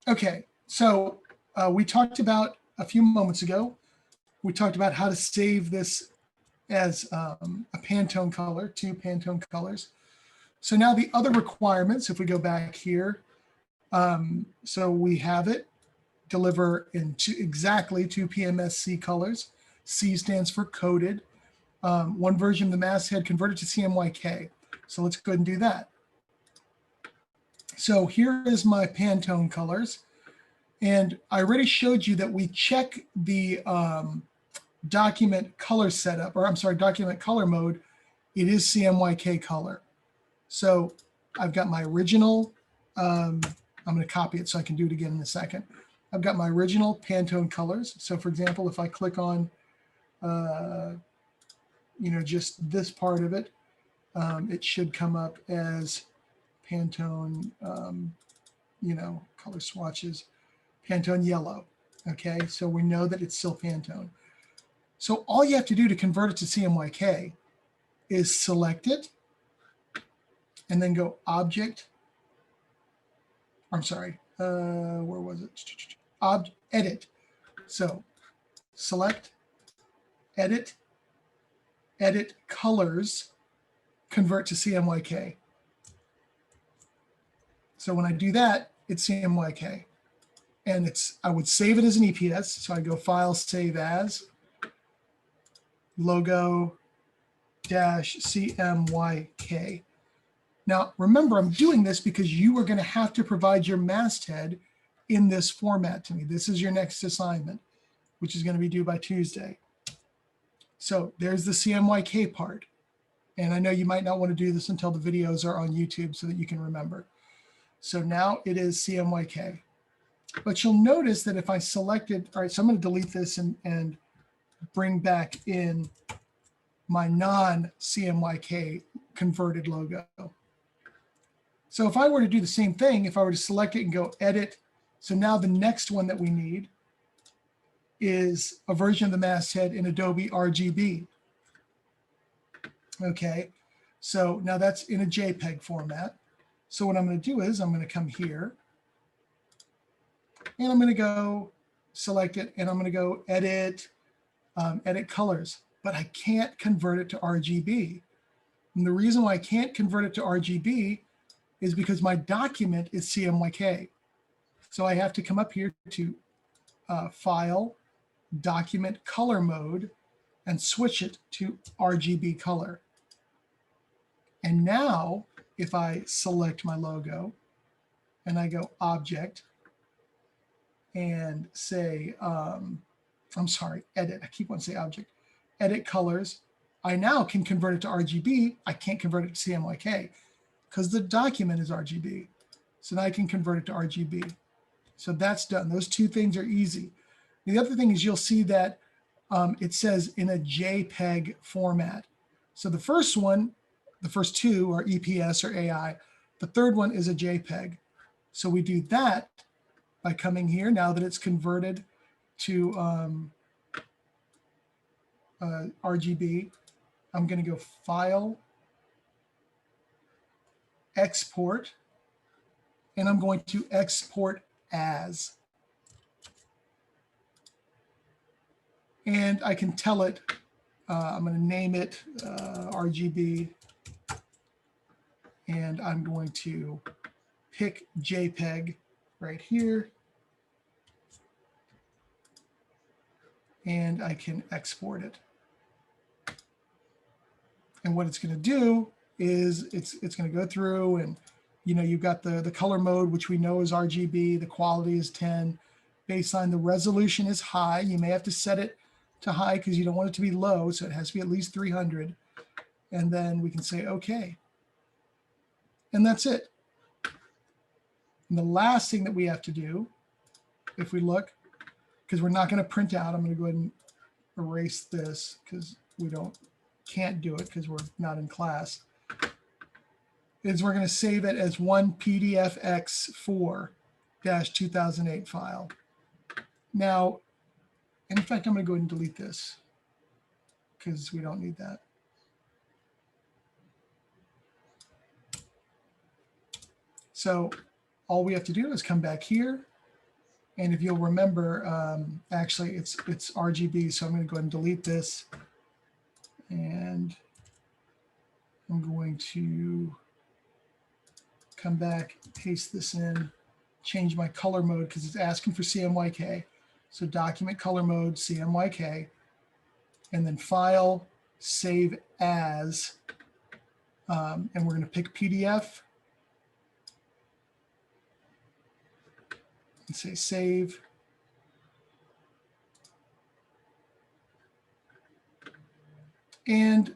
Okay, so we talked about a few moments ago, we talked about how to save this as a Pantone color, 2 Pantone colors. So now the other requirements, if we go back here, so we have it deliver in exactly 2 PMSC colors. C stands for coded. One version of the masthead converted to CMYK. So let's go ahead and do that. So here is my Pantone colors. And I already showed you that we check the document color setup, or I'm sorry, document color mode. It is CMYK color. So I've got my original, I'm going to copy it so I can do it again in a second. I've got my original Pantone colors. So for example, if I click on, just this part of it, it should come up as Pantone, color swatches, Pantone yellow. Okay, so we know that it's still Pantone. So all you have to do to convert it to CMYK is select it and then go Object. I'm sorry, where was it? Edit. So select, edit, edit colors, convert to CMYK. So when I do that, it's CMYK. And I would save it as an EPS. So I go File, Save As, logo -CMYK. Now, remember, I'm doing this because you are going to have to provide your masthead in this format to me. This is your next assignment, which is going to be due by Tuesday. So there's the CMYK part. And I know you might not want to do this until the videos are on YouTube so that you can remember. So now it is CMYK. But you'll notice that if I selected, all right, so I'm going to delete this and bring back in my non-CMYK converted logo. So if I were to do the same thing, if I were to select it and go edit, so now the next one that we need is a version of the masthead in Adobe RGB. Okay, so now that's in a JPEG format. So what I'm going to do is I'm going to come here and I'm going to go select it and I'm going to go edit, edit colors, but I can't convert it to RGB. And the reason why I can't convert it to RGB is because my document is CMYK. So I have to come up here to File, Document Color Mode, and switch it to RGB color. And now, if I select my logo and I go Object and say, I'm sorry, Edit, I keep wanting to say Object, Edit Colors, I now can convert it to RGB. I can't convert it to CMYK because the document is RGB. So now I can convert it to RGB. So that's done. Those two things are easy. The other thing is you'll see that it says in a JPEG format. So the first one, the first two are EPS or AI. The third one is a JPEG. So we do that by coming here now that it's converted to RGB. I'm going to go File, Export, and I'm going to export as. And I can tell it, I'm going to name it RGB, and I'm going to pick JPEG right here, and I can export it. And what it's going to do is it's going to go through and, you've got the color mode, which we know is RGB, the quality is 10, baseline, the resolution is high. You may have to set it to high because you don't want it to be low, so it has to be at least 300. And then we can say OK. And that's it. And the last thing that we have to do, if we look, because we're not going to print out, I'm going to go ahead and erase this because we can't do it because we're not in class, is we're going to save it as one PDFX4-2008 file. Now, in fact, I'm going to go ahead and delete this because we don't need that. So all we have to do is come back here And if you'll remember, actually it's RGB. So I'm going to go ahead and delete this. And I'm going to come back, paste this in, change my color mode because it's asking for CMYK. So document color mode, CMYK, and then file, save as, and we're going to pick PDF and say save. And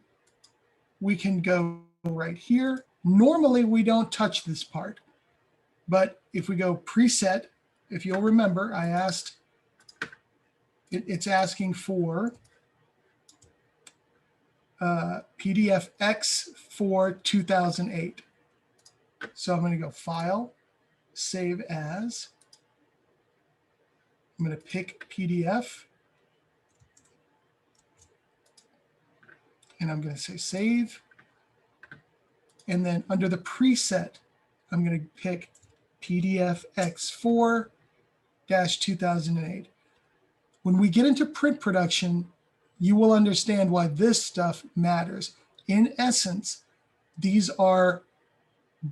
we can go right here. Normally we don't touch this part, but if we go preset, if you'll remember, I asked, it's asking for PDF X for 2008. So I'm going to go File, Save As. I'm going to pick PDF. And I'm going to say Save. And then under the preset, I'm going to pick PDF X4-2008. When we get into print production, you will understand why this stuff matters. In essence, these are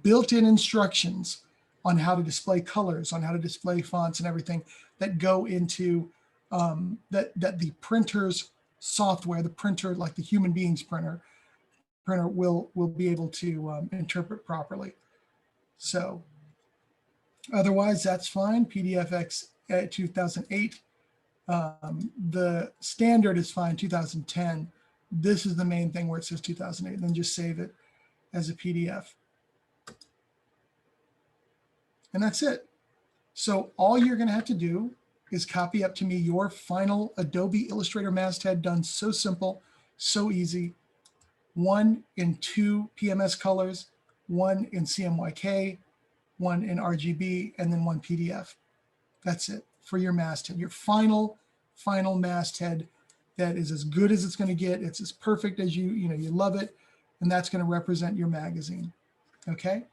built-in instructions on how to display colors, on how to display fonts and everything that go into that the printer's software, the printer, like the human being's printer will be able to interpret properly. So otherwise, that's fine. PDF X 2008. The standard is fine, 2010. This is the main thing where it says 2008, and then just save it as a PDF. And that's it. So all you're going to have to do is copy up to me your final Adobe Illustrator masthead, done so simple, so easy. 1 in 2 PMS colors, 1 in CMYK, 1 in RGB, and then 1 PDF. That's it for your masthead, your final masthead that is as good as it's going to get. It's as perfect as you love it, and that's going to represent your magazine. Okay.